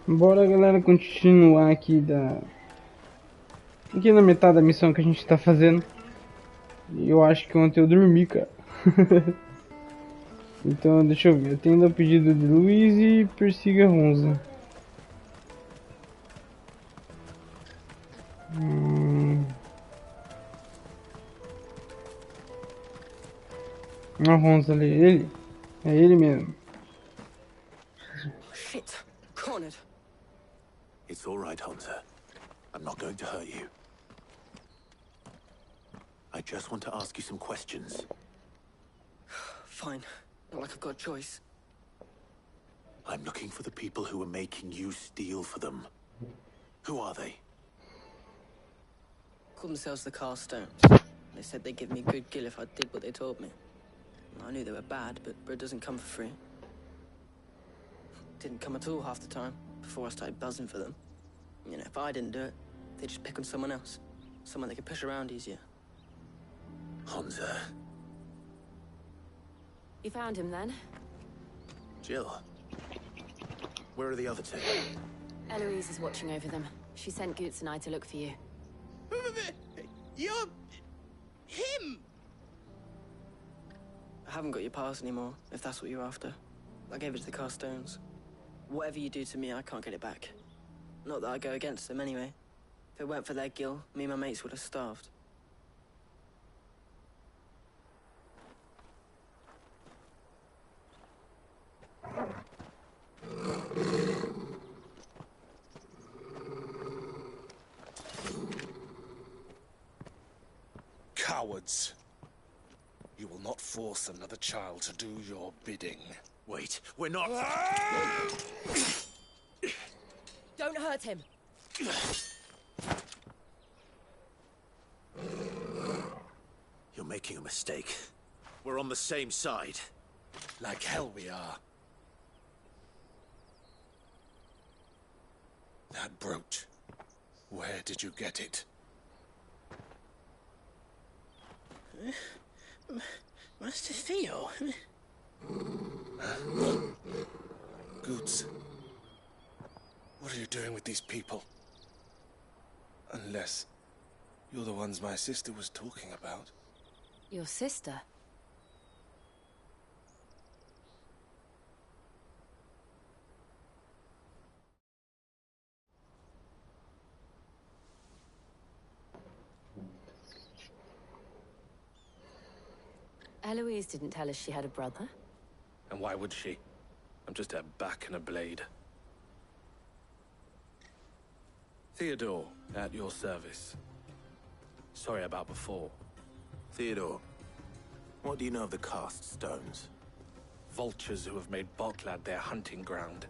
Bora, galera, continuar aqui aqui na metade da missão que a gente tá fazendo. E eu acho que ontem eu dormi, cara. Então, deixa eu ver. Atenda o pedido de Luiz e persiga Ronza. A Ronza ali. Ele? É ele mesmo. Shit. Cornered. It's all right, Hunter. I'm not going to hurt you. I just want to ask you some questions. Fine. Not like I've got a choice. I'm looking for the people who are making you steal for them. Who are they? Call themselves the Carstones. They said they'd give me a good gill if I did what they told me. I knew they were bad, but bread doesn't come for free. Didn't come at all half the time, before I started buzzing for them. You know, if I didn't do it, they'd just pick on someone else. Someone they could push around easier. Hunter. You found him then? Jill. Where are the other two? Eloise is watching over them. She sent Goots and I to look for you. You're... him! I haven't got your pass anymore, if that's what you're after. I gave it to the Carstones. Whatever you do to me, I can't get it back. Not that I go against them anyway. If it weren't for their gill, me and my mates would have starved. Cowards. You will not force another child to do your bidding. Wait, we're not... Don't hurt him! You're making a mistake. We're on the same side. Like hell we are. That brooch. Where did you get it? Master Theo. Goots. What are you doing with these people? Unless you're the ones my sister was talking about. Your sister? Eloise didn't tell us she had a brother. And why would she? I'm just a back and a blade. Theodore, at your service. Sorry about before. Theodore, what do you know of the cast stones? Vultures who have made Botlad their hunting ground.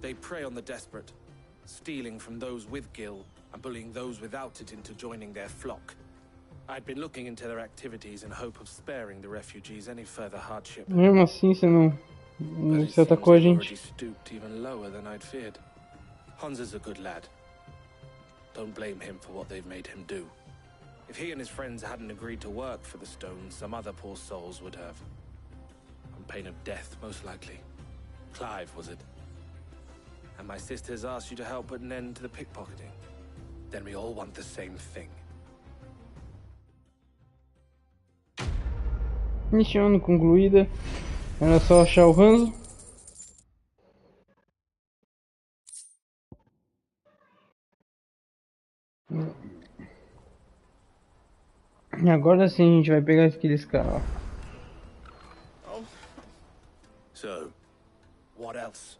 They prey on the desperate, stealing from those with gil and bullying those without it into joining their flock. I'd been looking into their activities in hope of sparing the refugees any further hardship. Mesmo assim, você atacou a gente. Already stooped even lower than I'd feared. Hansa's a good lad. Don't blame him for what they've made him do. If he and his friends hadn't agreed to work for the stones, some other poor souls would have. On pain of death, most likely. Clive, was it? And my sisters asked you to help put an end to the pickpocketing. Then we all want the same thing. Missão concluída. Era só achar o Hanzo. E agora sim a gente vai pegar aqueles caras. So, What else?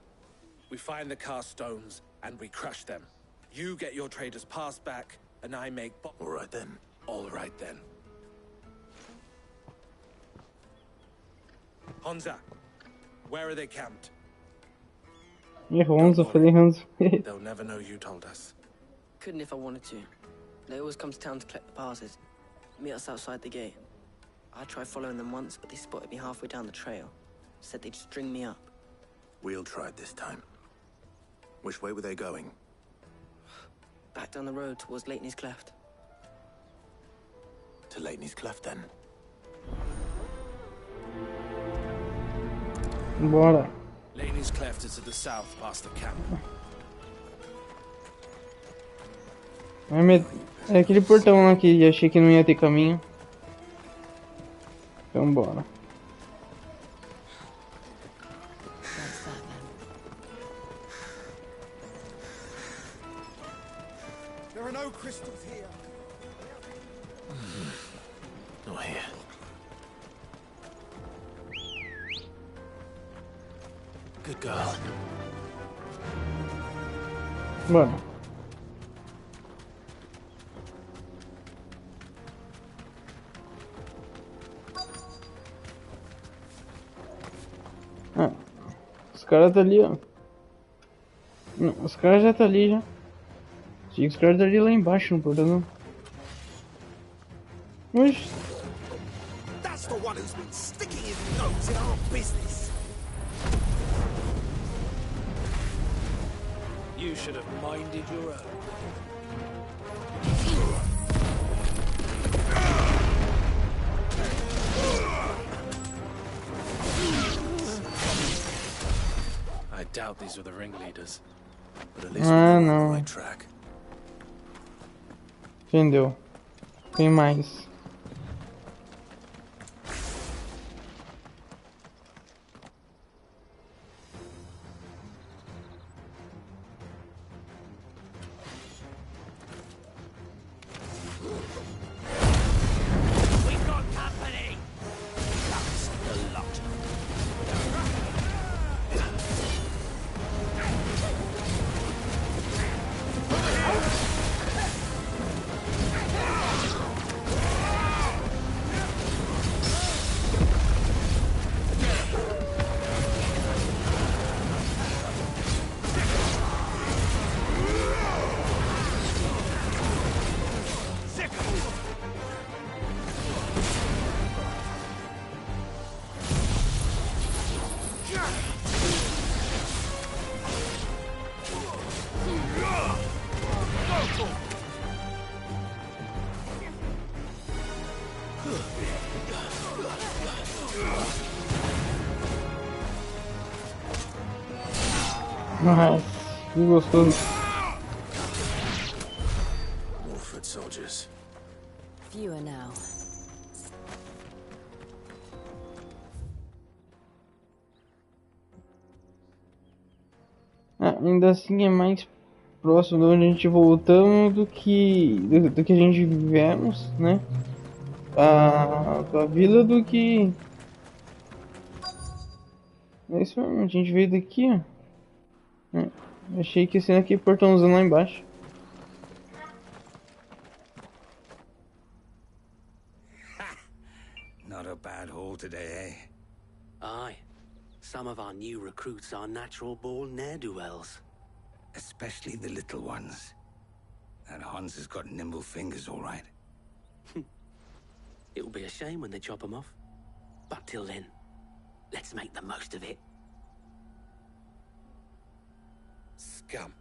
We find the cast stones and we crush them. You get your trader's pass back, and I make... all right then. All right then. Hansa, where are they camped? Errou Hanzo, falei Hanzo. They'll never know you told us. Couldn't if I wanted to. They always come to town to collect the passes. Meet us outside the gate. I tried following them once, but they spotted me halfway down the trail. Said they'd string me up. We'll try it this time. Which way were they going? Back down the road towards Leighton's Cleft. To Leighton's Cleft, then. Bora. Leighton's Cleft is to the south, past the camp. É aquele portão lá que achei que não ia ter caminho. Então bora. There are no crystals here. Not here. Good girl. Bora. Ah, os caras tá ali, ó. Não, os caras já tá ali já. Achei que os caras tá ali lá embaixo no portão. Oxi. That's the one who's been sticking his nose in our business. You should have minded your own. I doubt these were the ringleaders. But at least we're on the não. right track. Entendeu? Tem mais. We've got company. That's a lot. Nossa, que gostoso. More foot soldiers. Fewer now. Ah, ainda assim é mais próximo de onde a gente voltamos do que a gente vivemos, né? A vila do que. É isso mesmo, a gente veio daqui, ó. Achei que esse aqui portãozão lá embaixo. Not a bad haul today, eh? Aye. Some of our new recruits are natural-born ne'er-do-wells. Especially the little ones. That Hans has got nimble fingers, all right. It'll be a shame when they chop them off. But till then, let's make the most of it. Scum.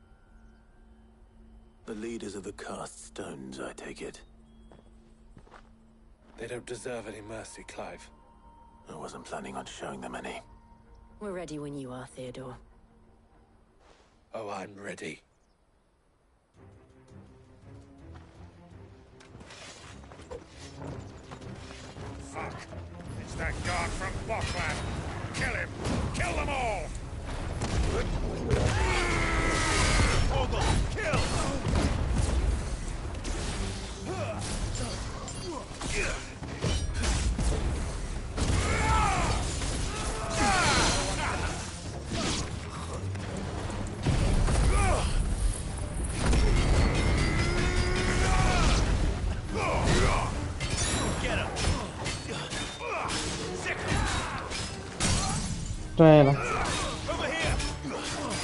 The leaders of the cast stones, I take it. They don't deserve any mercy, Clive. I wasn't planning on showing them any. We're ready when you are, Theodore. Oh, I'm ready. Fuck! It's that guard from Bockland! Kill him! Kill them all! Ogle, kill! Já era. Over here! Ogle!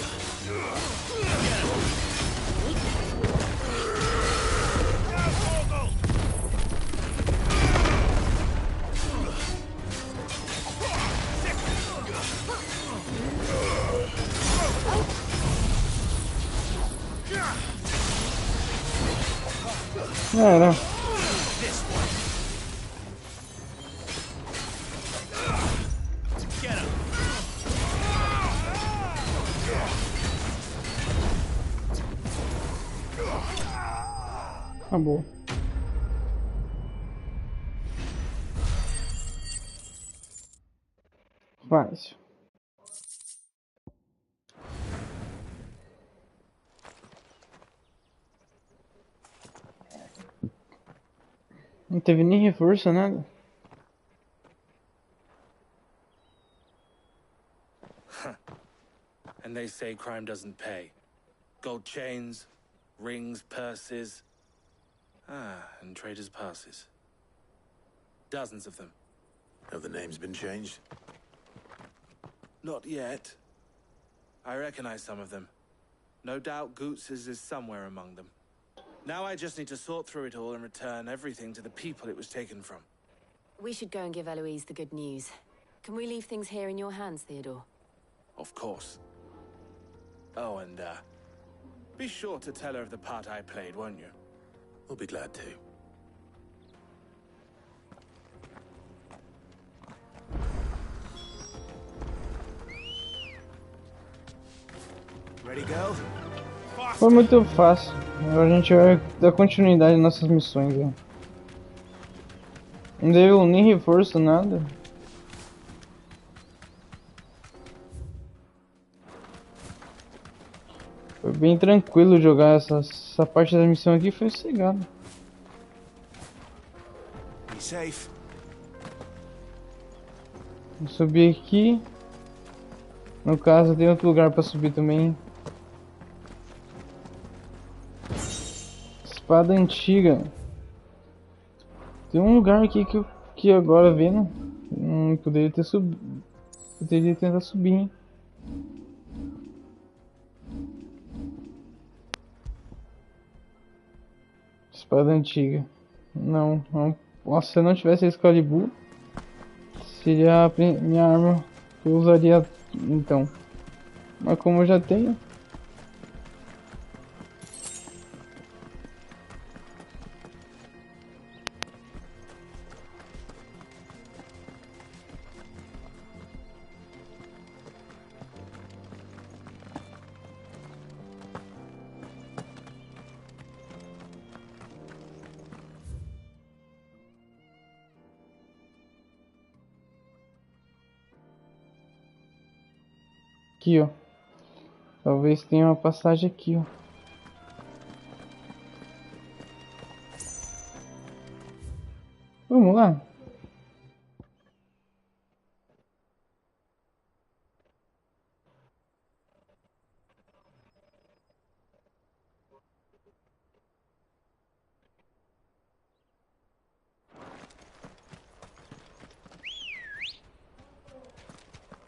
Já era. Get him! Acabou. Fácil. Não teve nem reforço, nada. And they say crime doesn't pay. Gold chains, rings, purses. And traders' passes. Dozens of them. Have the names been changed? Not yet. I recognize some of them. No doubt Goots's is somewhere among them. Now I just need to sort through it all and return everything to the people it was taken from. We should go and give Eloise the good news. Can we leave things here in your hands, Theodore? Of course. Oh, and, be sure to tell her of the part I played, won't you? We'll be glad to. Ready, girl? Foi muito fácil. Agora a gente vai dar continuidade nas nossas missões. Ó. Não deu nem reforço, nada. Foi bem tranquilo jogar essa parte da missão aqui, foi sossegado. Be safe. Vou subir aqui. No caso, tem outro lugar para subir também. Espada antiga. Tem um lugar aqui que agora vendo. Poderia ter subido. Poderia tentar subir, hein? Espada antiga. Não. Nossa, se eu não tivesse a Excalibur, seria a minha arma que eu usaria então. Mas como eu já tenho. Aqui, ó. Talvez tenha uma passagem aqui, ó. Vamos lá.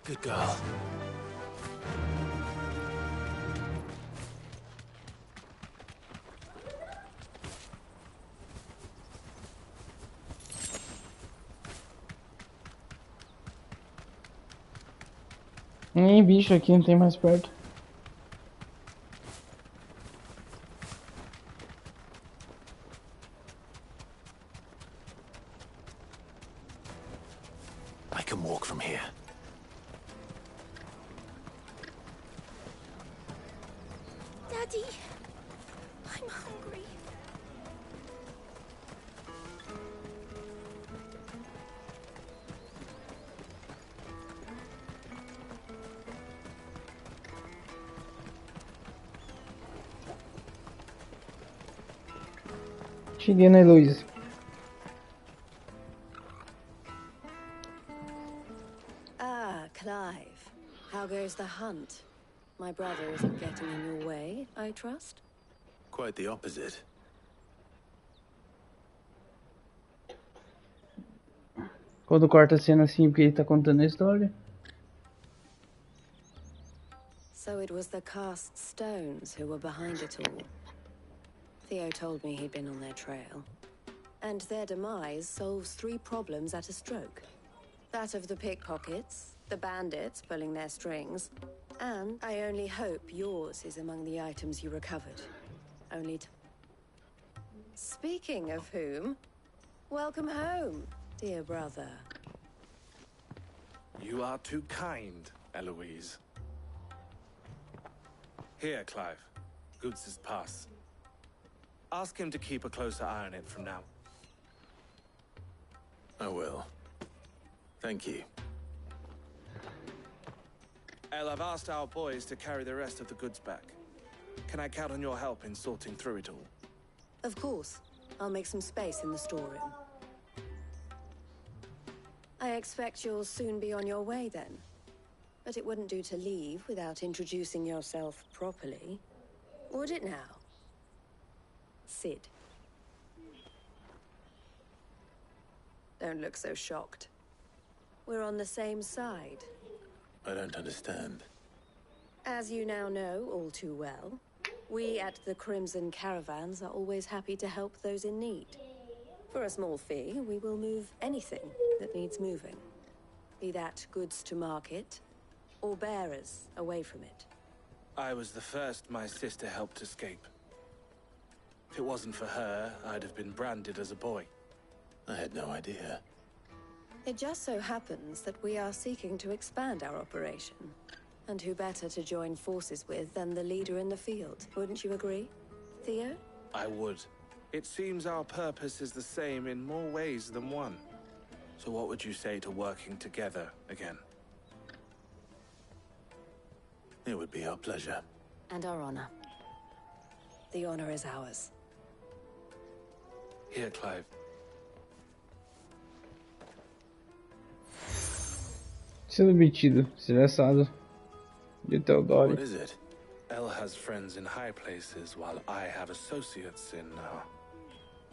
Good girl. Nem bicho aqui, não tem mais perto. I can walk from here. Daddy, I'm hungry. Cheguei na Heloísa. Ah, Clive. How goes the hunt? My brother isn't getting in your way, I trust? Quite the opposite. Quando corta a cena assim, porque ele tá contando a história. So it was the cast stones who were behind it all. Theo told me he'd been on their trail. And their demise solves 3 problems at a stroke. That of the pickpockets, the bandits pulling their strings, and I only hope yours is among the items you recovered. Speaking of whom, welcome home, dear brother. You are too kind, Eloise. Here, Clive. Goots's pass. Ask him to keep a closer eye on it from now. I will. Thank you. El, I've asked our boys to carry the rest of the goods back. Can I count on your help in sorting through it all? Of course. I'll make some space in the storeroom. I expect you'll soon be on your way then. But it wouldn't do to leave without introducing yourself properly. Would it now? Sid. Don't look so shocked. We're on the same side. I don't understand. As you now know all too well, we at the Crimson Caravans are always happy to help those in need. For a small fee, we will move anything that needs moving. Be that goods to market, or bearers away from it. I was the first my sister helped escape. If it wasn't for her, I'd have been branded as a boy. I had no idea. It just so happens that we are seeking to expand our operation. And who better to join forces with than the leader in the field, wouldn't you agree, Theo? I would. It seems our purpose is the same in more ways than one. So what would you say to working together again? It would be our pleasure. And our honor. The honor is ours. Here, Clive. Selo obtido, selecionado de Teodoro. What is it? El has friends in high places, while I have associates in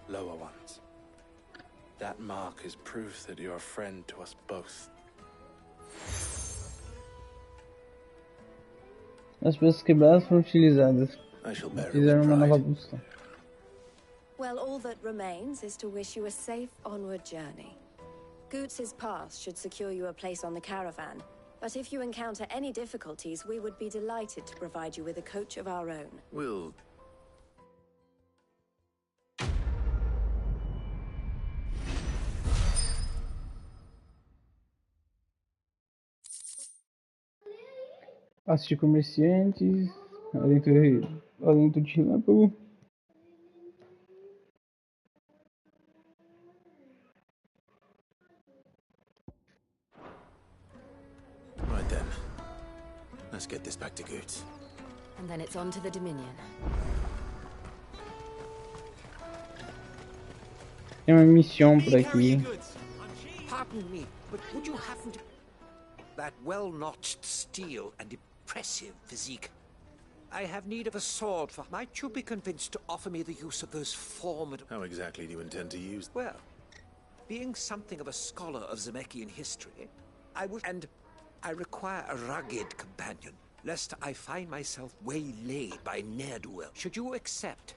lower ones. That mark is proof that you're a friend to us both. As peças quebradas foram utilizadas. I shall bear it Fizeram with uma nova pride. busca. Well, all that remains is to wish you a safe onward journey. Goots' pass should secure you a place on the caravan, but if you encounter any difficulties, we would be delighted to provide you with a coach of our own. We'll... Assistir comerciantes, alento de relâmpago. Right then. Let's get this back to Goots. And then it's on to the Dominion. Tem uma missão por aqui. Pardon me, but would you happen to... That well-notched steel and impressive physique. I have need of a sword for... Might you be convinced to offer me the use of those formidable... How exactly do you intend to use... Well, being something of a scholar of Zemeckis history, I would... And I require a rugged companion, lest I find myself waylaid by ne'er-do-well. Should you accept,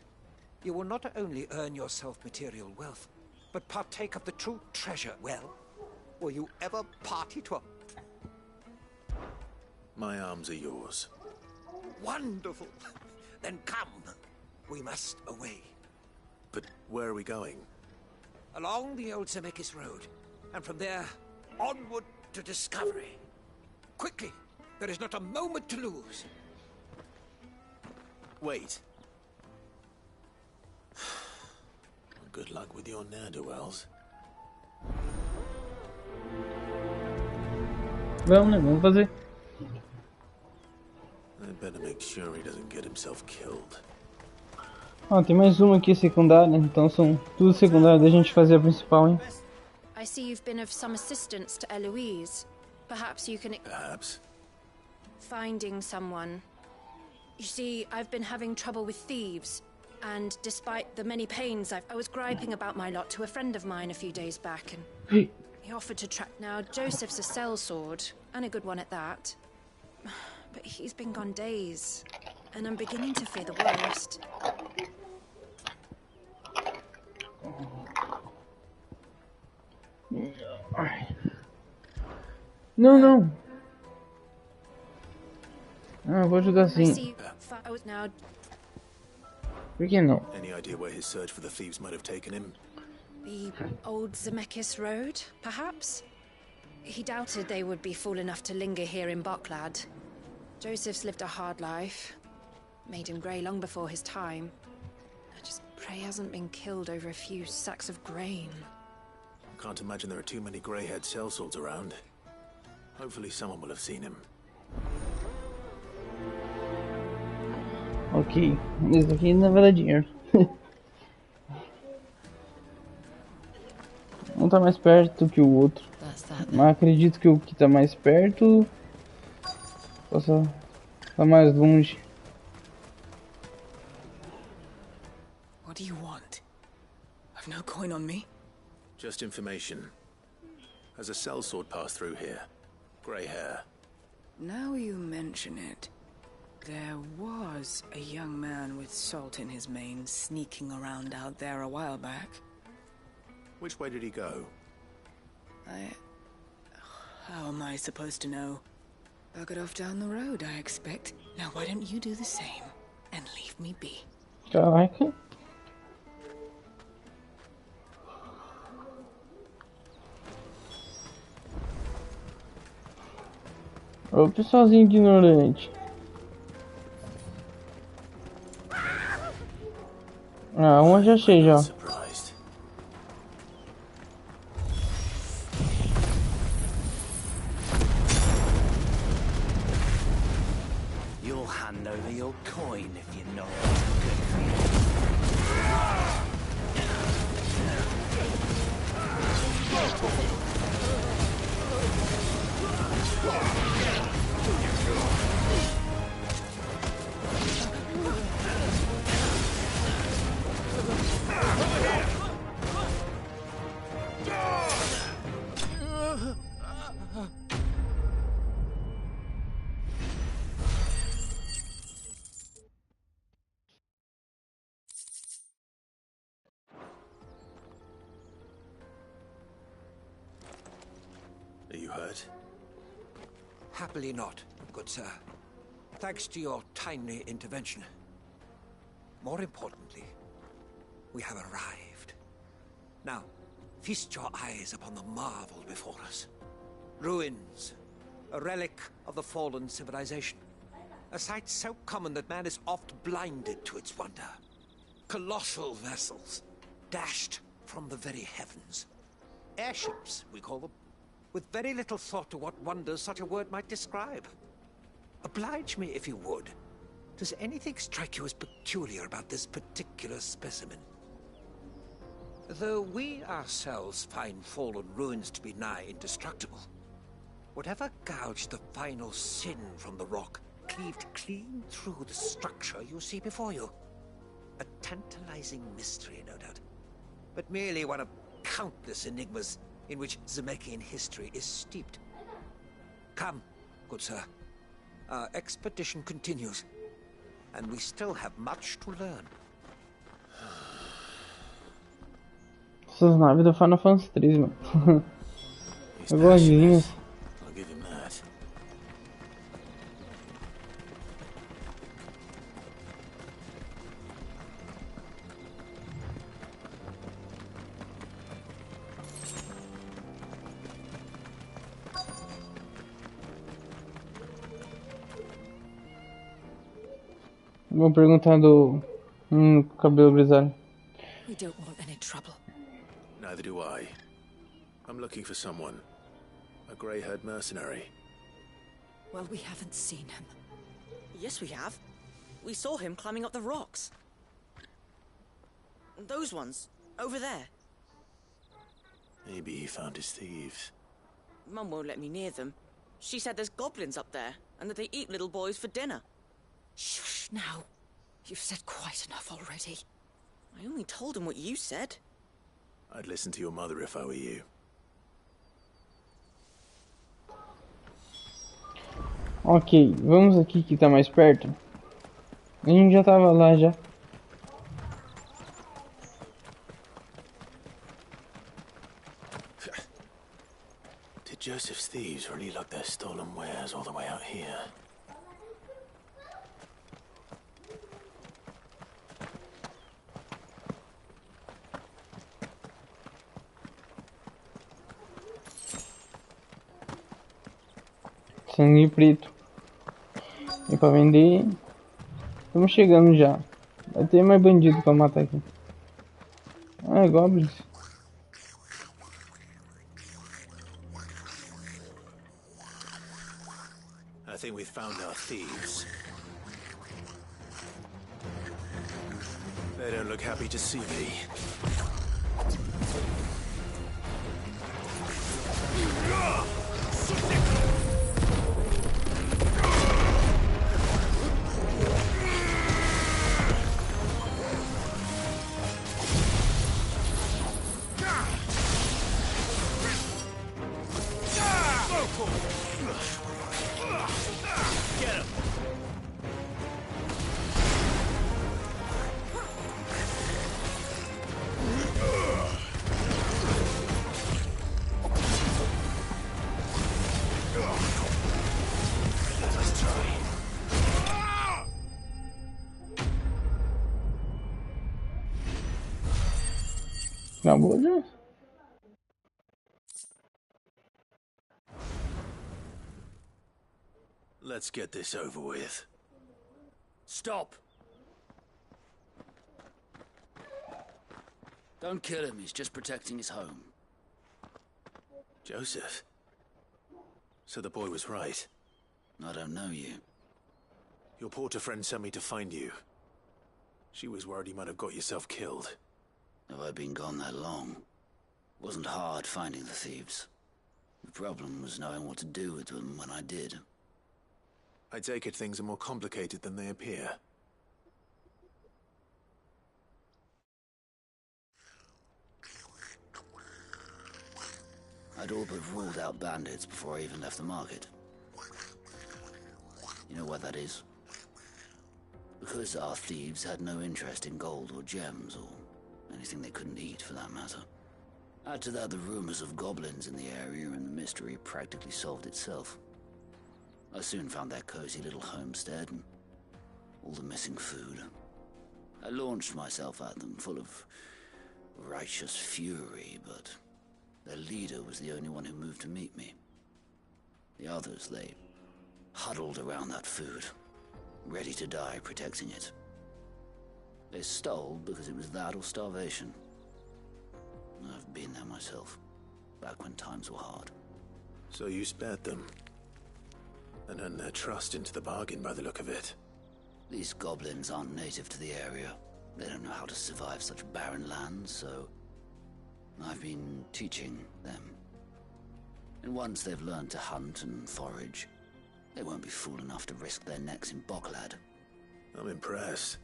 you will not only earn yourself material wealth, but partake of the true treasure. Well, will you ever party to a... My arms are yours. Wonderful! Then come. We must away. But where are we going? Along the old Zemeckis road, and from there, onward to discovery. Quickly! There is not a moment to lose. Wait. Good luck with your ne'er-do-wells. Vamos, né? Vamos fazer. I'd better make sure he doesn't get himself killed. Ó, tem mais uma aqui secundária, então são tudo secundário da gente fazer a principal, hein? I see you've been of some assistance to Eloise. Perhaps you can... Perhaps. Finding someone. You see, I've been having trouble with thieves. And despite the many pains I was griping about my lot to a friend of mine a few days back, and he offered to track. Now, Joseph's a sellsword, and a good one at that. But he's been gone days, and I'm beginning to fear the worst. Não, não. Ah, vou ajudar I sim. see. I was now. Por que não? Any idea where his search for the thieves might have taken him? The old Zemeckis Road, perhaps? He doubted they would be fool enough to linger here in Boklad. Joseph's lived a hard life. Made him grey long before his time. I just pray Pray he hasn't been killed over a few sacks of grain. Can't imagine there are too many grey-haired sellswords around. Hopefully someone will have seen him. Ok, esse aqui não vai dar dinheiro. Um tá mais perto que o outro. Mas acredito que o que tá mais perto possa estar mais longe. What do you want? I've no coin on me. Just information. Has a sellsword passed through here? Grey hair. Now you mention it, there was a young man with salt in his mane sneaking around out there a while back. Which way did he go? How am I supposed to know? Buggered off down the road, I expect. Now why don't you do the same and leave me be? Caraca. Ô pessoalzinho ignorante. Ah, uma já achei já. You'll hand over your coin if you're not good for you. Are you hurt? Happily not, good sir. Thanks to your timely intervention. More importantly, we have arrived. Now, feast your eyes upon the marvel before us. Ruins, a relic of the fallen civilization. A sight so common that man is oft blinded to its wonder. Colossal vessels, dashed from the very heavens. Airships, we call them, with very little thought to what wonders such a word might describe. Oblige me, if you would. Does anything strike you as peculiar about this particular specimen? Though we ourselves find fallen ruins to be nigh indestructible, whatever gouged the final sin from the rock cleaved clean through the structure you see before you. A tantalizing mystery, no doubt, but merely one of countless enigmas in which Zemeckis history is steeped. Come, good sir. Our expedition continues, and we still have much to learn. Essas naves do Final Fantasy 3, mano. Igualzinhas. I'll give him that. Vou perguntar do cabelo grisalho. We don't want any trouble. Neither do I. I'm looking for someone. A grey-haired mercenary. Well, we haven't seen him. Yes, we have. We saw him climbing up the rocks. Those ones, over there. Maybe he found his thieves. Mum won't let me near them. She said there's goblins up there, and that they eat little boys for dinner. Shush now. You've said quite enough already. I only told him what you said. I'd listen to your mother if I were you. Ok, vamos aqui que tá mais perto. A gente já tava lá já. Did Joseph's thieves really lug their stolen wares all the way out here? Sangue preto. E pra vender. Estamos chegando já. Vai ter mais bandido pra matar aqui. Ah, goblins. I think we've found our thieves. They don't look happy to see me. Acabou já? Let's get this over with. Stop! Don't kill him, he's just protecting his home. Joseph? So the boy was right. I don't know you. Your porter friend sent me to find you. She was worried you might have got yourself killed. Have I been gone that long? It wasn't hard finding the thieves. The problem was knowing what to do with them when I did. I take it things are more complicated than they appear. I'd all but ruled out bandits before I even left the market. You know why that is? Because our thieves had no interest in gold or gems, or anything they couldn't eat for that matter. Add to that the rumors of goblins in the area, and the mystery practically solved itself. I soon found their cozy little homestead, and all the missing food. I launched myself at them, full of righteous fury, but their leader was the only one who moved to meet me. The others, they huddled around that food, ready to die protecting it. They stole because it was that or starvation. I've been there myself, back when times were hard. So you spared them, and earned their trust into the bargain by the look of it. These goblins aren't native to the area. They don't know how to survive such barren lands, so I've been teaching them. And once they've learned to hunt and forage, they won't be fool enough to risk their necks in Boklad. I'm impressed.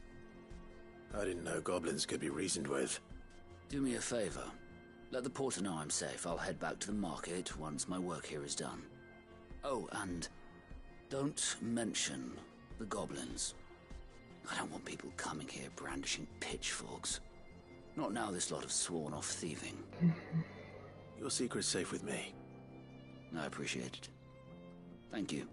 I didn't know goblins could be reasoned with. Do me a favor. Let the porter know I'm safe. I'll head back to the market once my work here is done. Oh, and don't mention the goblins. I don't want people coming here brandishing pitchforks. Not now this lot have sworn off thieving. Your secret's safe with me. I appreciate it. Thank you.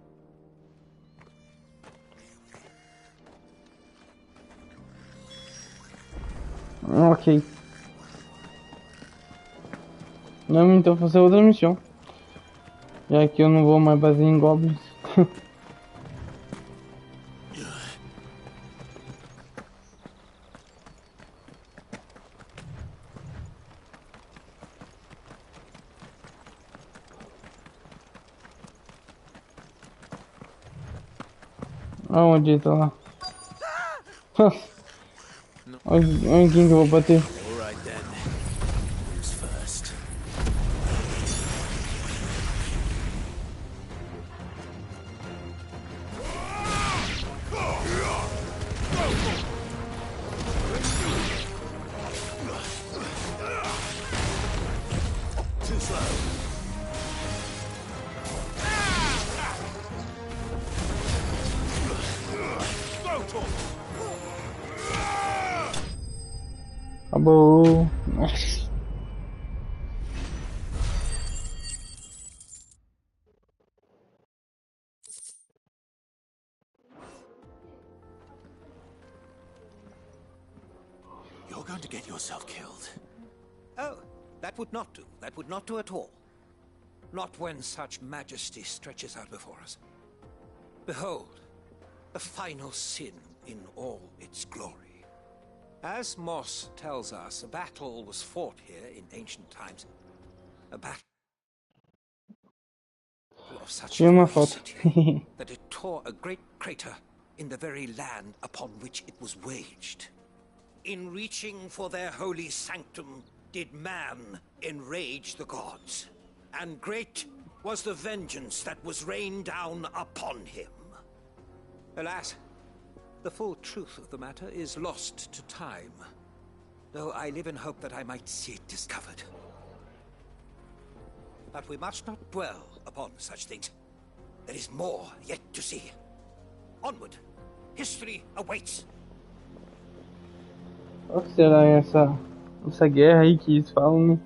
Ok. Vamos então fazer outra missão. Já que eu não vou mais basear em goblins. Aonde tá lá? Olha quem que eu vou bater. Alright then. Who's first? Too slow. Acabou. You're going to get yourself killed. Oh, that would not do. That would not do at all. Not when such majesty stretches out before us. Behold, the final sin in all its glory. As Moss tells us, a battle was fought here in ancient times. A battle of such Tinha uma foto. ferocity that it tore a great crater in the very land upon which it was waged. In reaching for their holy sanctum, did man enrage the gods, and great was the vengeance that was rained down upon him. Alas, the full truth of the matter is lost to time, though I live in hope that I might see it discovered. But we must not dwell upon such things. There is more yet to see. Onward. History awaits. Qual que será essa guerra aí que eles falam, né?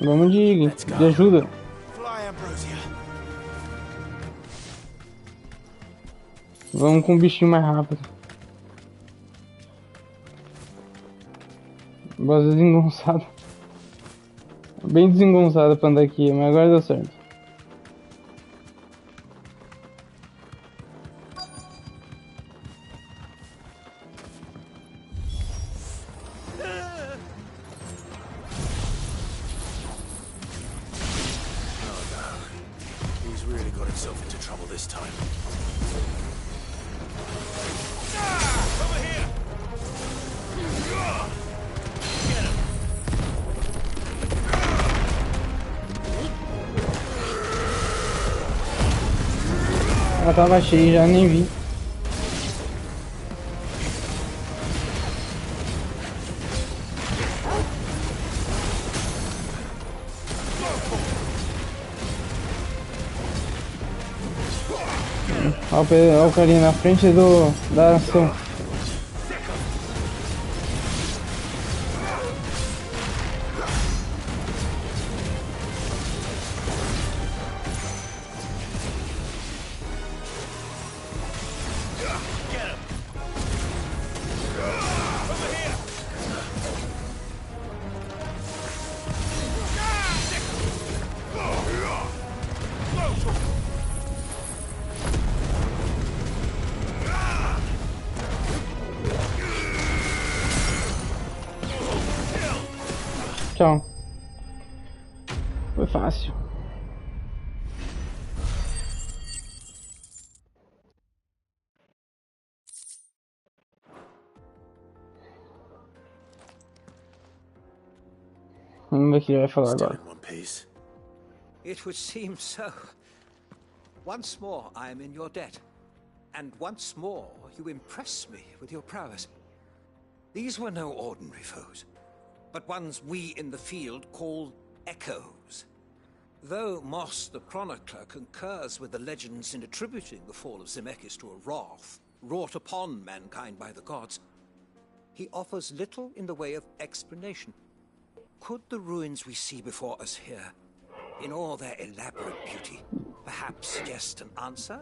Vamos de ajuda. Vamos com um bichinho mais rápido. Voz desengonçada. Bem desengonçada pra andar aqui, mas agora deu certo. Ela tava cheia, já nem vi. Olha o carinha na frente da ação. Tchau. Foi fácil. Vamos ver o que ele vai falar agora. It would seem so. Once more I am in your debt, and once more you impress me with your prowess. These were no ordinary foes, but ones we in the field call echoes. Though Moss the Chronicler concurs with the legends in attributing the fall of Zemeckis to a wrath wrought upon mankind by the gods, he offers little in the way of explanation. Could the ruins we see before us here, in all their elaborate beauty, perhaps suggest an answer?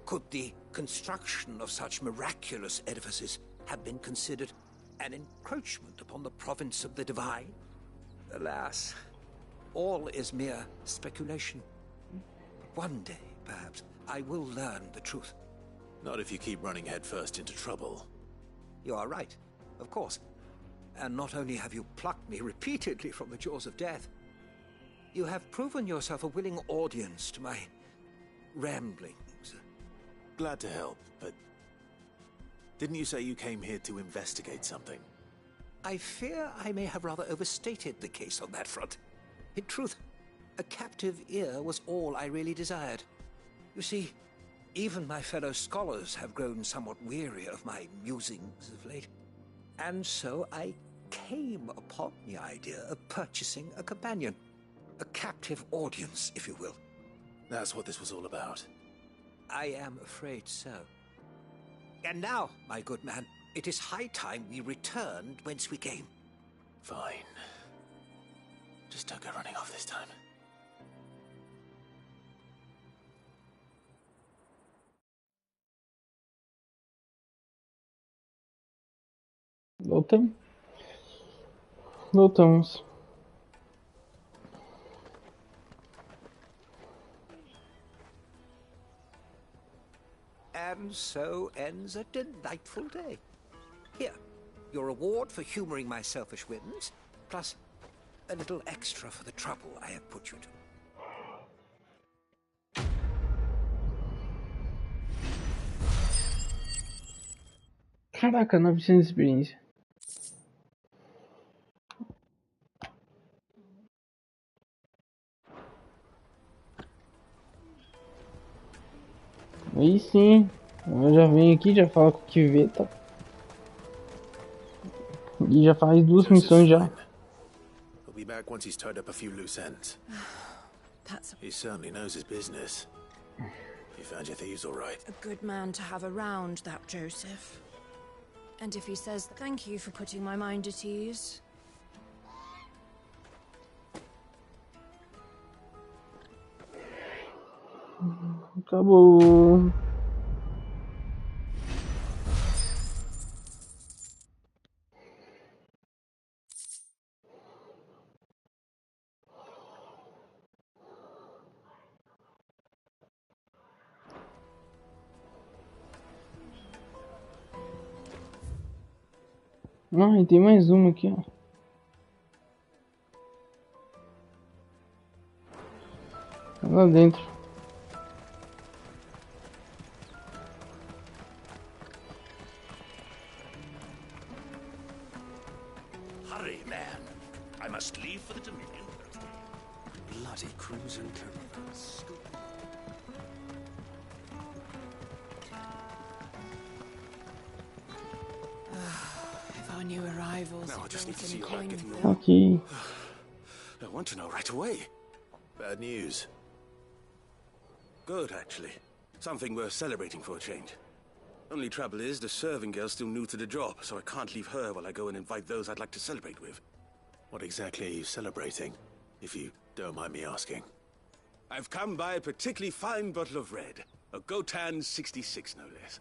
Could the construction of such miraculous edifices have been considered an encroachment upon the province of the divine? Alas, all is mere speculation. But one day, perhaps, I will learn the truth. Not if you keep running headfirst into trouble. You are right, of course. And not only have you plucked me repeatedly from the jaws of death, you have proven yourself a willing audience to my ramblings. Glad to help, but didn't you say you came here to investigate something? I fear I may have rather overstated the case on that front. In truth, a captive ear was all I really desired. You see, even my fellow scholars have grown somewhat weary of my musings of late. And so I came upon the idea of purchasing a companion. A captive audience, if you will. That's what this was all about. I am afraid so. And now, my good man, it is high time we returned whence we came. Fine. Just don't go running off this time. Voltamos. Voltamos. And so ends a delightful day. Here, your reward for humoring my selfish whims, plus a little extra for the trouble I have put you to. Caraca, 900 de experiência. Aí sim, eu já venho aqui, já falo com o que vê, tá? E já faz 2 missões já. He'll be back once he's tied up a few loose ends. He certainly knows his business. You found your thieves all right? A good man to have around, that Joseph. And if he says thank you for putting my mind at ease. Acabou. Ah, e tem mais uma aqui, ó. Lá dentro. Hurry, man. I must leave for the Dominion. Bloody cruising caravans. If our new arrivals Now I just need to see in you out getting coin along. Aqui. I want to know right away. Bad news. Good, actually. Something worth celebrating for a change. Only trouble is, the serving girl's still new to the job, so I can't leave her while I go and invite those I'd like to celebrate with. What exactly are you celebrating, if you don't mind me asking? I've come by a particularly fine bottle of red. A Gotan 66, no less.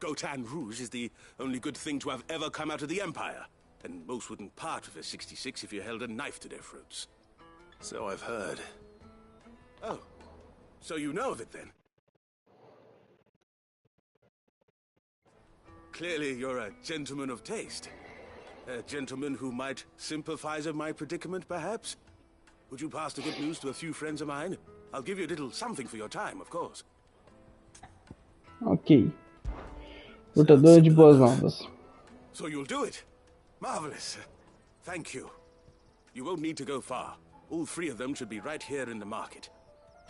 Gotan Rouge is the only good thing to have ever come out of the Empire. And most wouldn't part with a 66 if you held a knife to their throats. So I've heard. Oh, so you know of it then? Clearly you're a gentleman of taste. A gentleman who might sympathize with my predicament, perhaps? Would you pass the good news to a few friends of mine? I'll give you a little something for your time, of course. Ok. Portador de boas novas. So you'll do it? Marvelous. Thank you. You won't need to go far. All 3 of them should be right here in the market.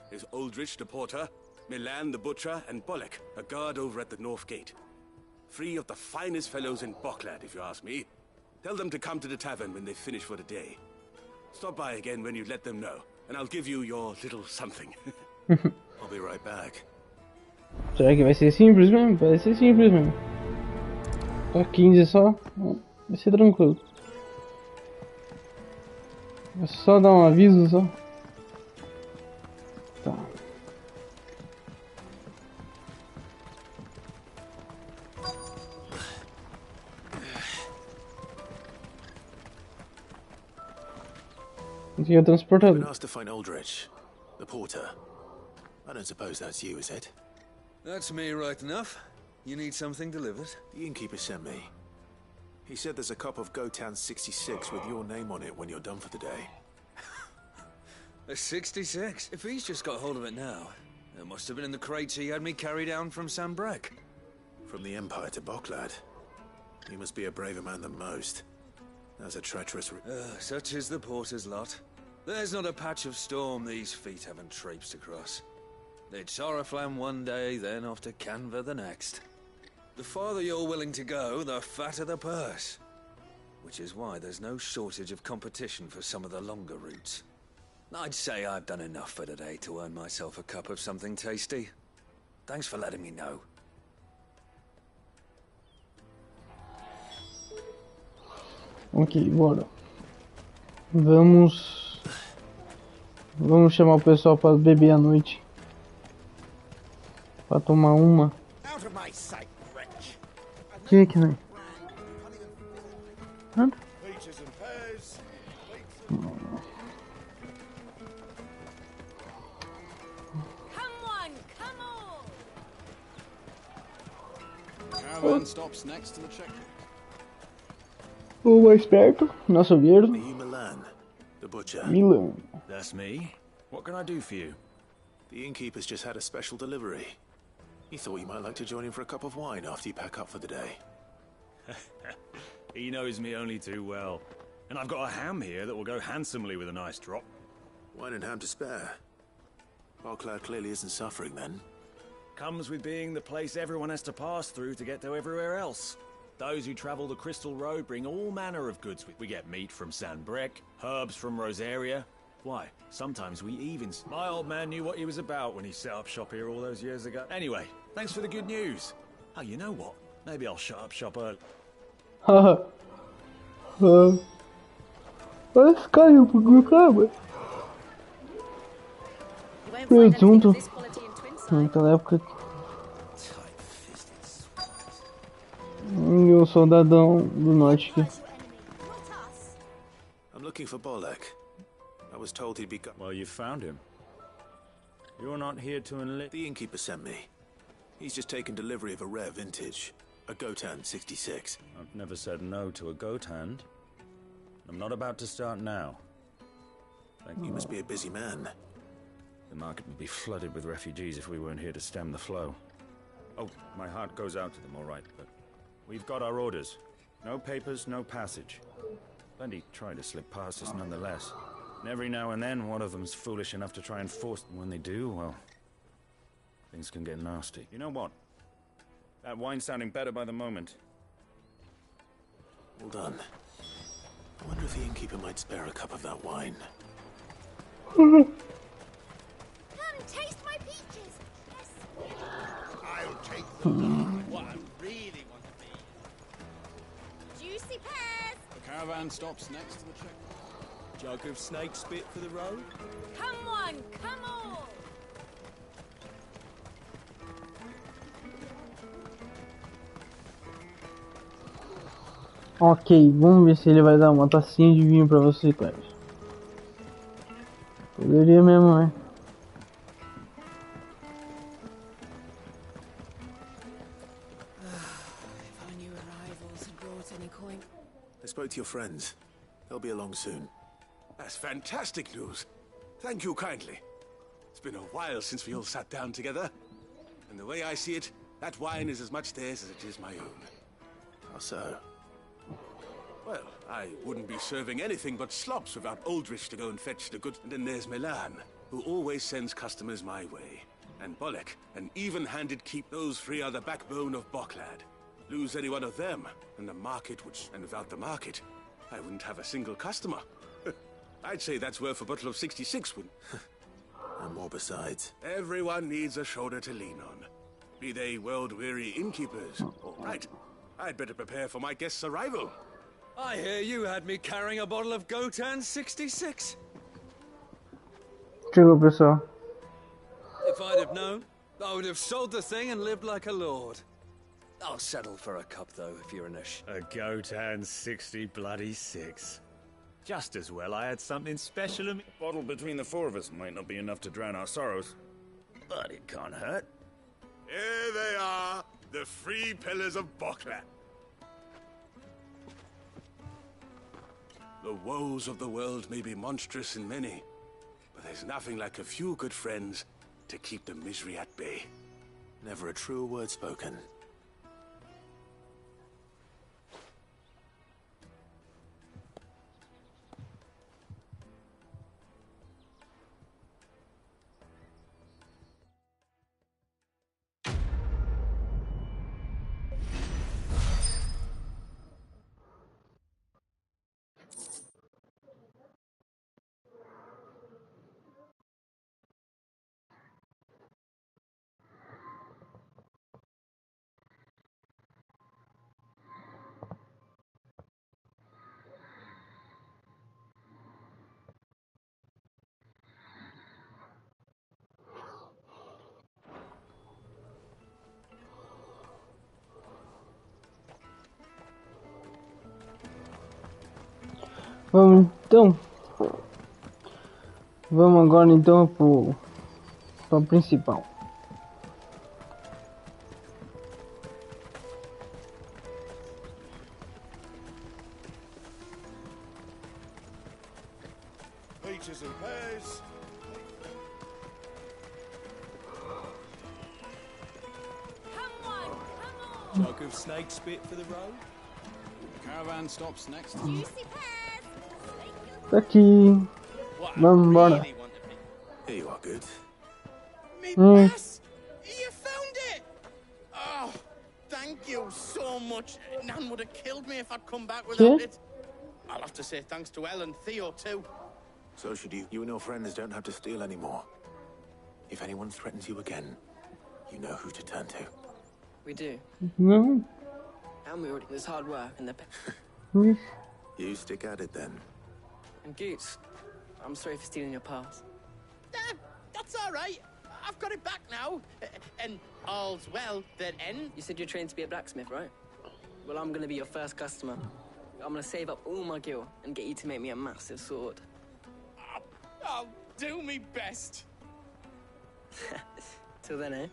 There's Aldrich the porter, Milan the butcher, and Bolek, a guard over at the north gate. 3 of the finest fellows in Boklad, if you ask me. Tell them to come to the tavern when they finish for the day. Stop by again when you let them know, and I'll give you your little something. I'll be right back. Será que vai ser simples mesmo? Vai ser simples mesmo. Só 15 só. Vai ser tranquilo. É só dar um aviso só. Tá. Aqui é o transportador. I've been asked to find Aldrich, the porter. I don't suppose that's you, is it? That's me right enough. You need something delivered? The innkeeper sent me. He said there's a cup of Gotan 66 with your name on it when you're done for the day. A 66? If he's just got hold of it now, it must have been in the crates he had me carry down from Sandraque. From the Empire to Boklad. You must be a braver man than most. That's a treacherous... Such is the porter's lot. There's not a patch of storm these feet haven't traipsed across. It's Oriflamme one day, then off to Canva the next. The farther you're willing to go, the fatter the purse. Which is why there's no shortage of competition for some of the longer routes. I'd say I've done enough for today to earn myself a cup of something tasty. Thanks for letting me know. Ok, bora. Vamos chamar o pessoal para beber à noite. Para tomar uma. Que, né? Peaches and pears. Caravan stops next to the checkpoint. O mais perto, nosso guerreiro. Are you Milan, the butcher? Milan. That's me. What can I do for you? The innkeeper's just had a special delivery. He thought you might like to join him for a cup of wine after you pack up for the day. He knows me only too well. And I've got a ham here that will go handsomely with a nice drop. Wine and ham to spare. Bocklad clearly isn't suffering then. Comes with being the place everyone has to pass through to get to everywhere else. Those who travel the Crystal Road bring all manner of goods with. We get meat from Sandraque, herbs from Rosaria. Why, sometimes we even... My old man knew what he was about when he set up shop here all those years ago. Anyway, thanks for the good news. Oh, you know what? Maybe I'll shut up shop early. Haha. Parece caiu pro meu cara. Presunto. Naquela época. E o soldadão do norte aqui. I'm looking for Bolek. I was told he'd be... Well, you found him. You're not here to enlist... The innkeeper sent me. He's just taken delivery of a rare vintage. A Gotan 66. I've never said no to a goat hand. I'm not about to start now. You must be a busy man. The market would be flooded with refugees if we weren't here to stem the flow. Oh, my heart goes out to them, all right, but we've got our orders. No papers, no passage. Plenty try to slip past us nonetheless. And every now and then, one of them's foolish enough to try and force them. When they do, well, things can get nasty. You know what? That wine's sounding better by the moment. Well done. I wonder if the innkeeper might spare a cup of that wine. Come taste my peaches. Yes. I'll take them. What I really want to be. Juicy pears. The caravan stops next to the checkpoint. Jug of snake spit for the road? Come on, come on. Ok, vamos ver se ele vai dar uma tacinha de vinho pra você, Clive. Poderia mesmo, né? If our new arrivals had brought any coin. I spoke to your friends. They'll be along soon. That's fantastic news. Thank you kindly. It's been a while since we all sat down together. And the way I see it, that wine is as much theirs as it is my own. How so? Well, I wouldn't be serving anything but slops without Aldrich to go and fetch the goods. And then there's Milan, who always sends customers my way. And Bolek, an even-handed keep. Those three are the backbone of Bocklad. Lose any one of them, and the market would... And without the market, I wouldn't have a single customer. I'd say that's worth a bottle of 66, wouldn't... And more besides. Everyone needs a shoulder to lean on. Be they world-weary innkeepers. All right, I'd better prepare for my guest's arrival. I hear you had me carrying a bottle of Gotan 66. Chegou, pessoal. If I'd have known, I would have sold the thing and lived like a lord. I'll settle for a cup, though, if you're in a Gotan 60 bloody 6. Just as well I had something special in me. A bottle between the four of us might not be enough to drown our sorrows, but it can't hurt. Here they are, the three pillars of Bocklad. The woes of the world may be monstrous in many, but there's nothing like a few good friends to keep the misery at bay. Never a truer word spoken. Vamos então. Vamos agora então para o principal. Peaches and pears. Jug of snake spit for the road. Caravan stops next. Juicy pears. Tá aqui. Vamos embora. Here you are, good. Me pass! You found it! Oh, thank you so much. Nan would have killed me if I'd come back without it. I'll have to say thanks to Elle and Theo too. So should you. You and your friends don't have to steal anymore. If anyone threatens you again, you know who to turn to. We do. No. And we already there's hard work and the You stick at it then. And Goots, I'm sorry for stealing your pass. That's all right. I've got it back now. And all's well that ends. You said you're trained to be a blacksmith, right? Well, I'm gonna be your first customer. I'm gonna save up all my gil and get you to make me a massive sword. I'll do me best. Till then, eh?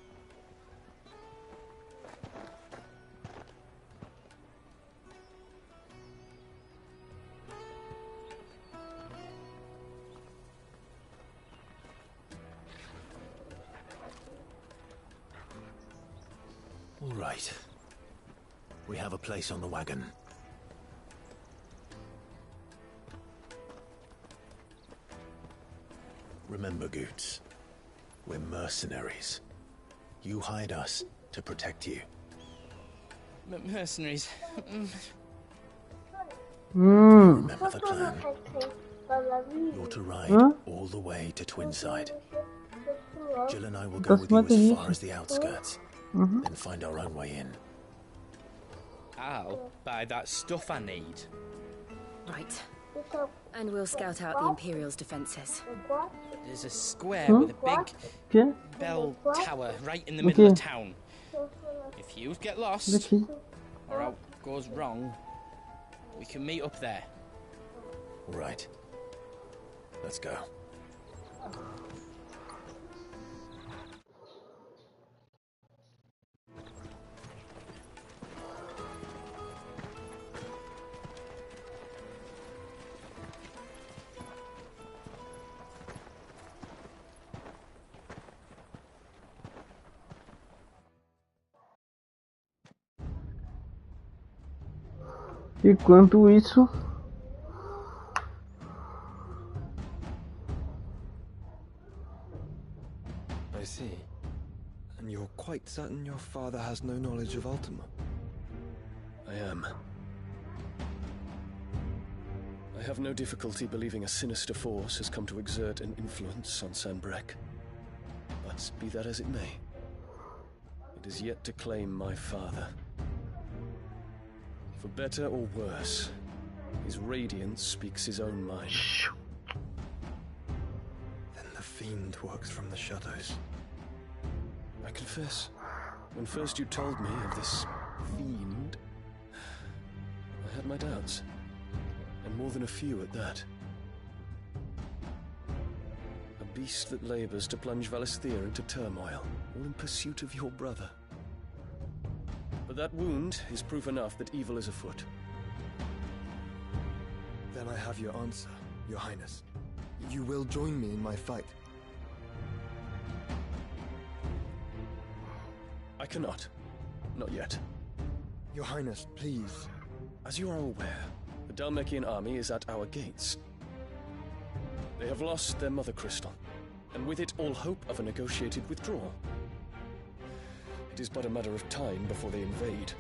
All right. We have a place on the wagon. Remember, Goots, we're mercenaries. You hired us to protect you. Mercenaries. Remember the plan. You're to ride all the way to Twinside. Jill and I will go with you as far as the outskirts, then find our own way in. I'll buy that stuff I need. Right. And we'll scout out the Imperial's defenses. There's a square with a big bell tower right in the middle of town. If you get lost, or out goes wrong, we can meet up there. All right. Let's go. Enquanto isso, I see. And you're quite certain your father has no knowledge of Ultima? I am. I have no difficulty believing a sinister force has come to exert an influence on Sandraque. But be that as it may, it is yet to claim my father. For better or worse, his radiance speaks his own mind. Then the fiend works from the shadows. I confess, when first you told me of this fiend, I had my doubts. And more than a few at that. A beast that labors to plunge Valisthea into turmoil, all in pursuit of your brother. But that wound is proof enough that evil is afoot. Then I have your answer, Your Highness. You will join me in my fight. I cannot. Not yet. Your Highness, please. As you are aware, the Dhalmekian army is at our gates. They have lost their mother crystal, and with it all hope of a negotiated withdrawal. It is but a matter of time before they invade.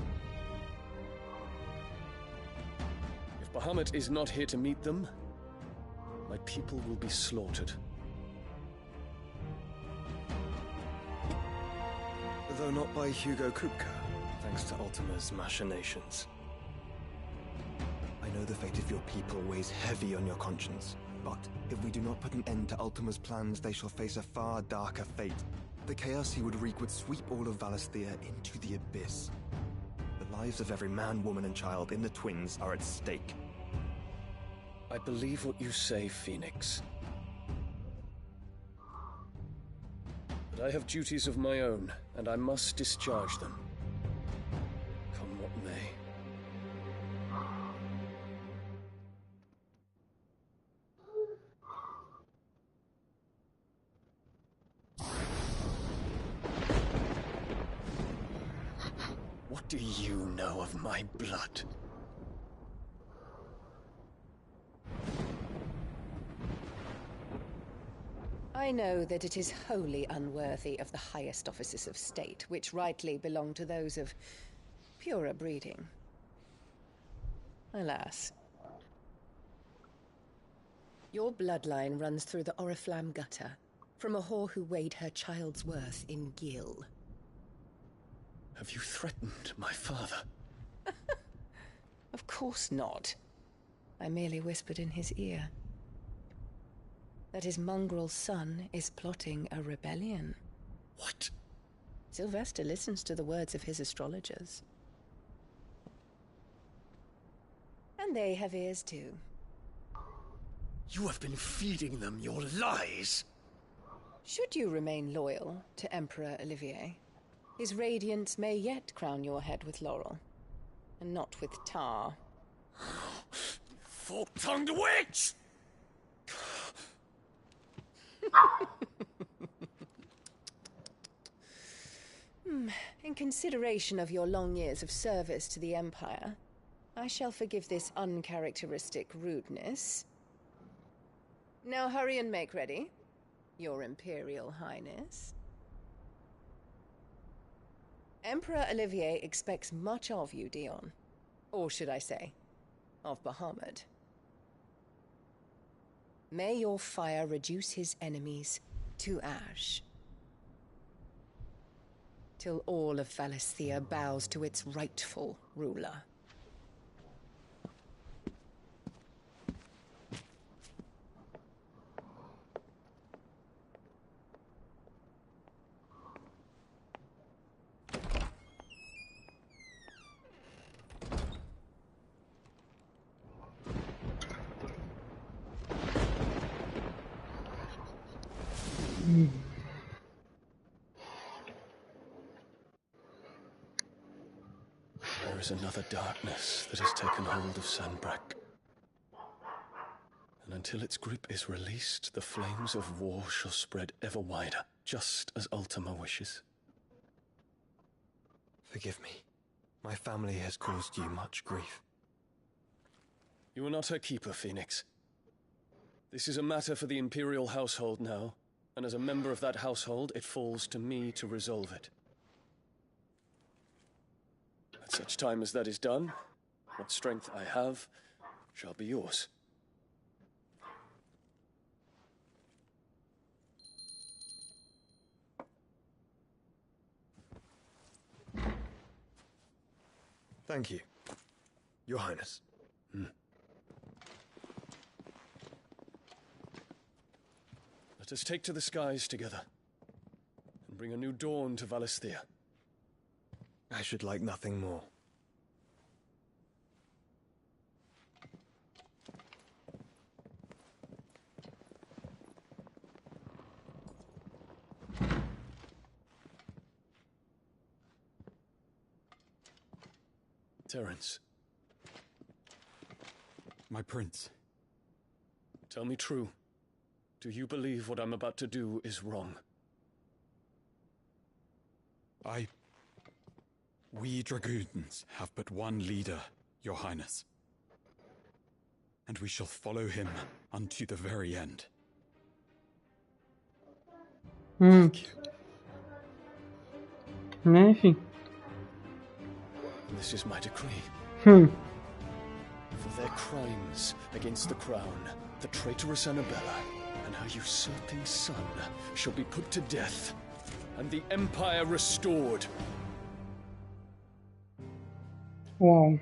If Bahamut is not here to meet them, my people will be slaughtered. Though not by Hugo Kupka, thanks to Ultima's machinations. I know the fate of your people weighs heavy on your conscience, but if we do not put an end to Ultima's plans, they shall face a far darker fate. The chaos he would wreak would sweep all of Valisthea into the abyss. The lives of every man, woman, and child in the Twins are at stake. I believe what you say, Phoenix. But I have duties of my own, and I must discharge them. Come what may. What do you know of my blood? I know that it is wholly unworthy of the highest offices of state, which rightly belong to those of purer breeding. Alas. Your bloodline runs through the Oriflamme gutter, from a whore who weighed her child's worth in gil. Have you threatened my father? Of course not. I merely whispered in his ear that his mongrel son is plotting a rebellion. What? Sylvester listens to the words of his astrologers. And they have ears too. You have been feeding them your lies! Should you remain loyal to Emperor Olivier, his radiance may yet crown your head with laurel, and not with tar. Fork-tongued witch! In consideration of your long years of service to the Empire, I shall forgive this uncharacteristic rudeness. Now hurry and make ready, Your Imperial Highness. Emperor Olivier expects much of you, Dion. Or should I say, of Bahamut. May your fire reduce his enemies to ash, till all of Valisthea bows to its rightful ruler. There is another darkness that has taken hold of Sandraque. And until its grip is released, the flames of war shall spread ever wider, just as Ultima wishes. Forgive me. My family has caused you much grief. You are not her keeper, Phoenix. This is a matter for the Imperial household now, and as a member of that household, it falls to me to resolve it. At such time as that is done, what strength I have shall be yours. Thank you, Your Highness. Let us take to the skies together, and bring a new dawn to Valisthea. I should like nothing more. Terence. My prince. Tell me true. Do you believe what I'm about to do is wrong? We dragoons have but one leader, Your Highness. And we shall follow him unto the very end. Thank you. Enfim. This is my decree. Hmm. For their crimes against the crown, the traitorous Annabella and her usurping son shall be put to death, and the Empire restored. Uau.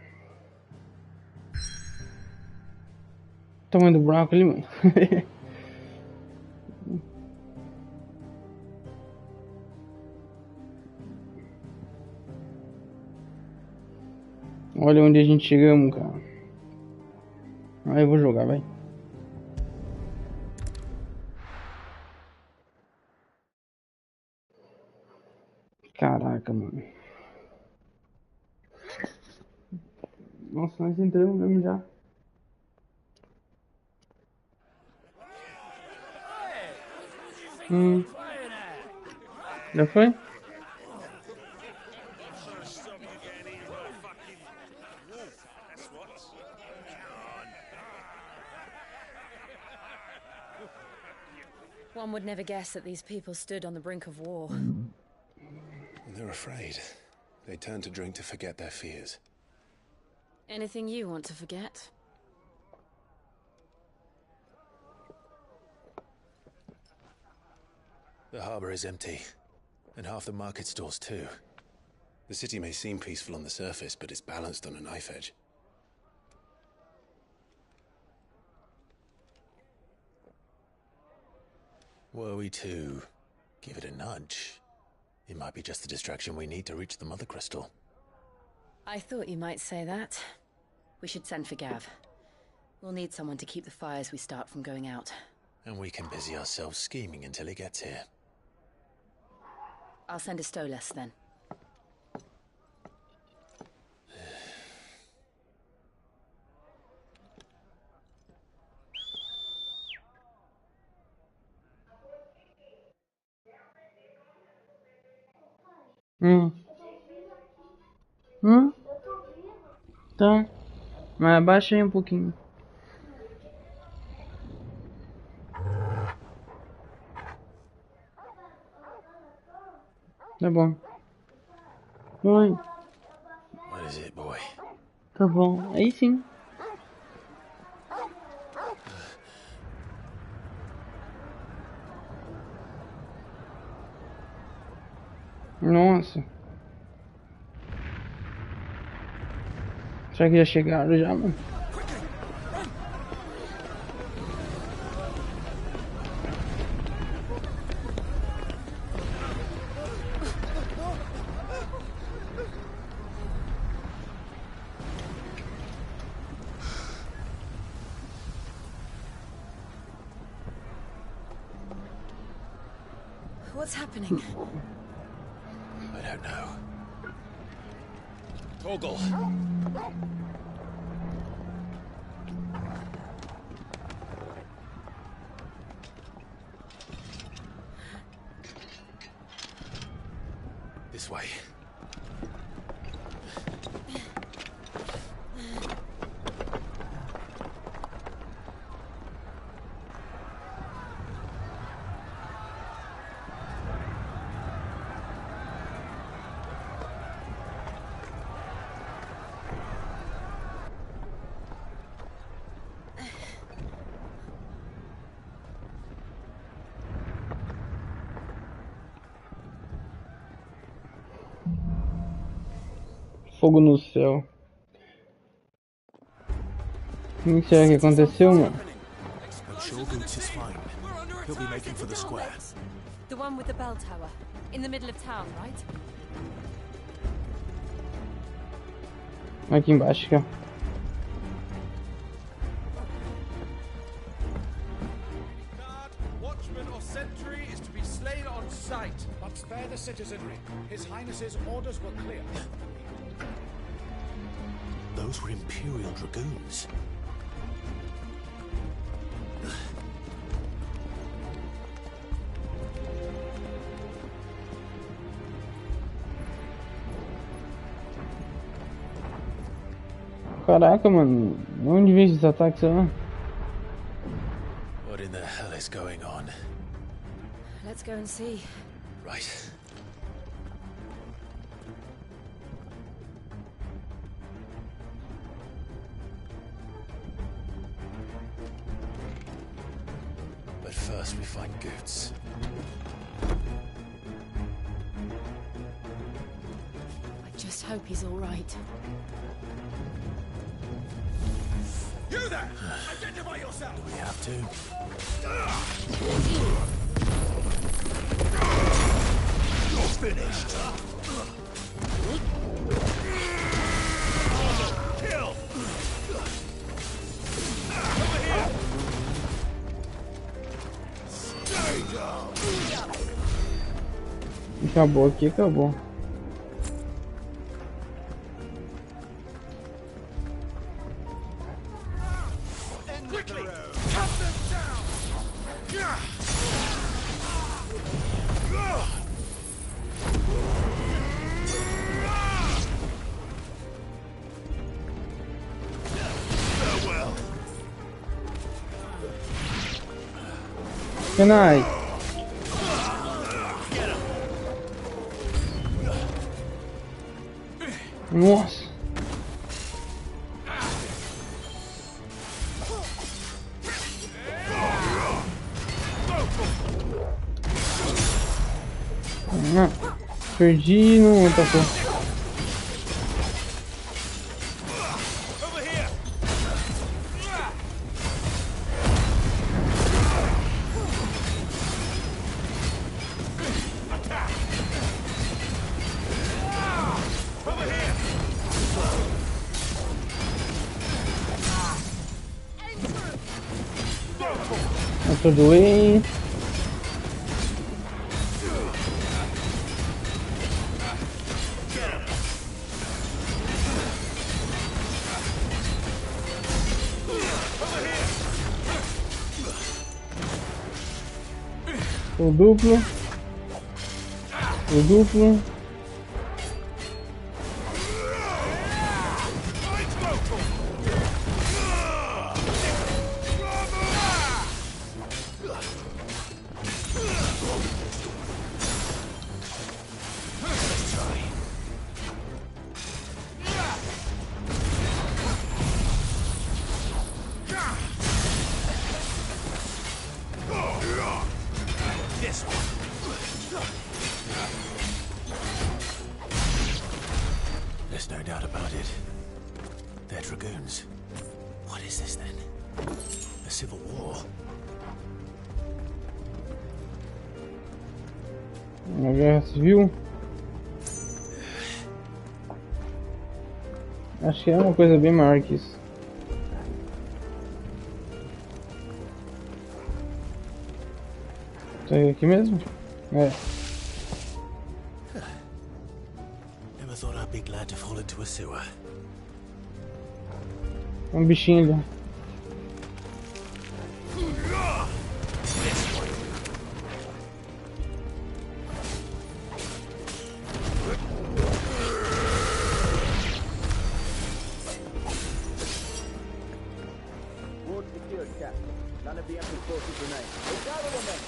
Tamanho do buraco ali, mano. Olha onde a gente chegamos, cara. Aí eu vou jogar, vai. Caraca, mano. Nossa, nós entramos mesmo já. Já foi? One would never guess that these people stood on the brink of war. They're afraid. They turn to drink to forget their fears. Anything you want to forget? The harbor is empty, and half the market stalls too. The city may seem peaceful on the surface, but it's balanced on a knife edge. Were we to give it a nudge, it might be just the distraction we need to reach the Mother Crystal. I thought you might say that. We should send for Gav. We'll need someone to keep the fires we start from going out. And we can busy ourselves scheming until he gets here. I'll send a Stolas then. Tá. Mas abaixa aí um pouquinho. Tá bom. Oi. What is it, boy? Tá bom. Aí sim. Nossa. Será que já chegaram já, mano? What's happening? I don't know. Torgal! This way. Fogo no céu. O que será que aconteceu, mano? The one with the bell tower, in the middle of town, right? Aqui embaixo, cara. Watchman or sentry is to be slain on sight. But spare the citizenry. His Highness's orders were clear. Those were Imperial dragoons. Caraca, mano. Onde vem esses ataques lá? What in the hell is going on? Let's go and see. Right. But first we find Goots. I just hope he's all right. You there! Identify yourself! Do we have to? You're finished! Kill! Over here! Stay down! Acabou aqui, acabou. quickly! Cut them down! Farewell. Good night. Nossa. Perdi, não atacou. Atordoei. O duplo. O duplo. There's no doubt about it. They're dragoons. What is this then? A civil war? Uma guerra civil. Acho que é uma coisa bem maior que isso. Tá aqui mesmo? É. Never thought I'd be glad to fall into a sewer. Um bichinho ali. None of the Emperor's forces remain. We gather the men.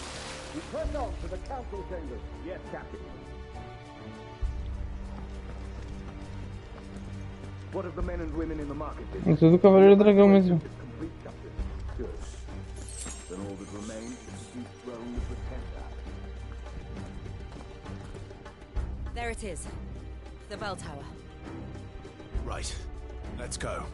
We press on to the council chambers. Yes, Captain. What of the men and women in the market? É tudo Cavaleiro Dragão mesmo. Complete justice. Good. Then all that remains is to seek throne to protect that. There it is. The bell tower. Right. Let's go.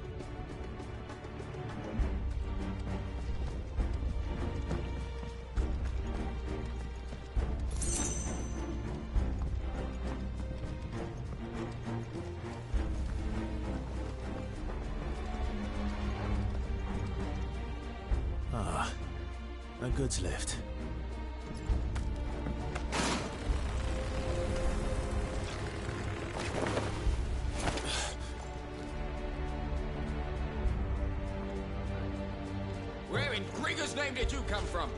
Ah, a goods lift. Where in Grieger's name did you come from?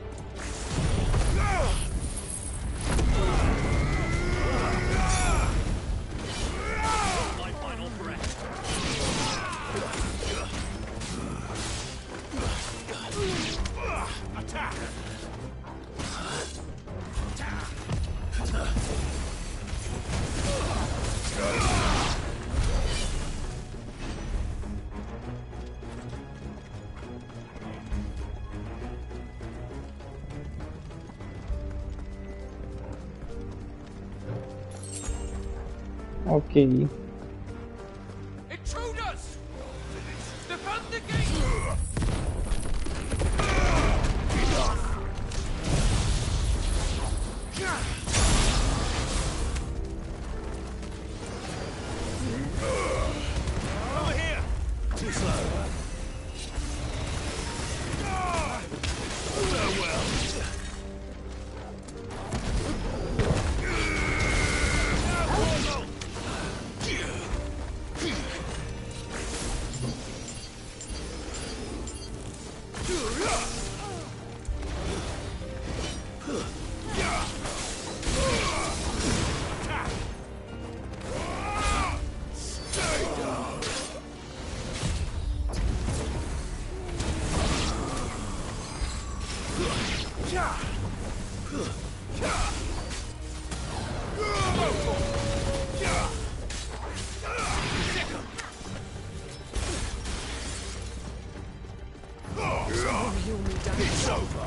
My final breath. Attack! Ok. Intruders! Defend the gate! Over here! Too slow. Farewell! It's over.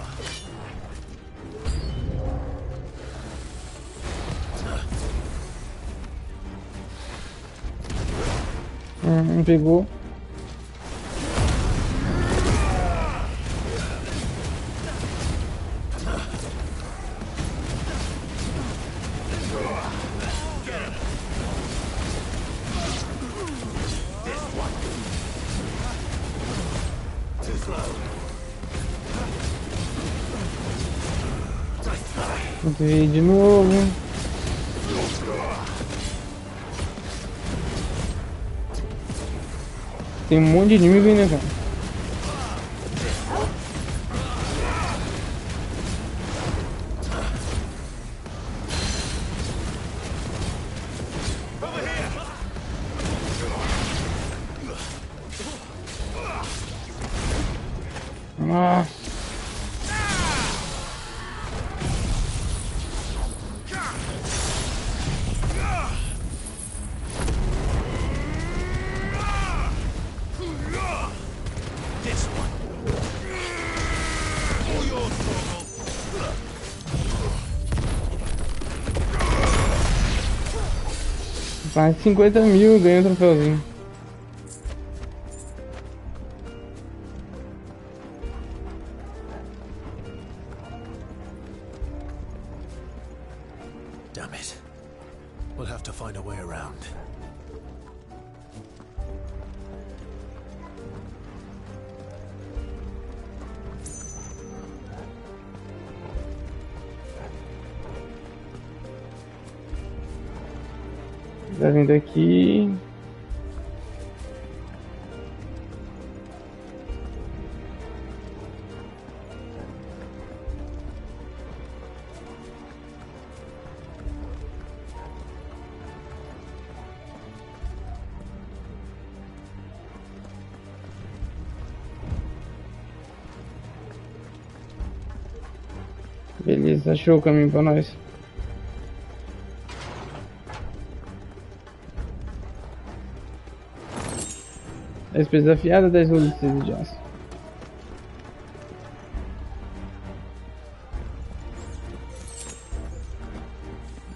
Pegou. Vou de novo. Tem um monte de inimigo aí, né, cara? Nossa. Mais 50 mil, ganha um troféuzinho. Damn it. We'll have to find a way around. Tá vindo aqui. Beleza, achou o caminho pra nós. A espada desafiada, 10 rolos de aço.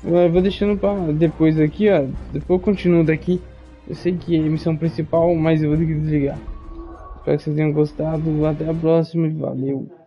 Eu vou deixando pra depois aqui, ó. Depois eu continuo daqui. Eu sei que é a missão principal, mas eu vou ter que desligar. Espero que vocês tenham gostado. Até a próxima e valeu!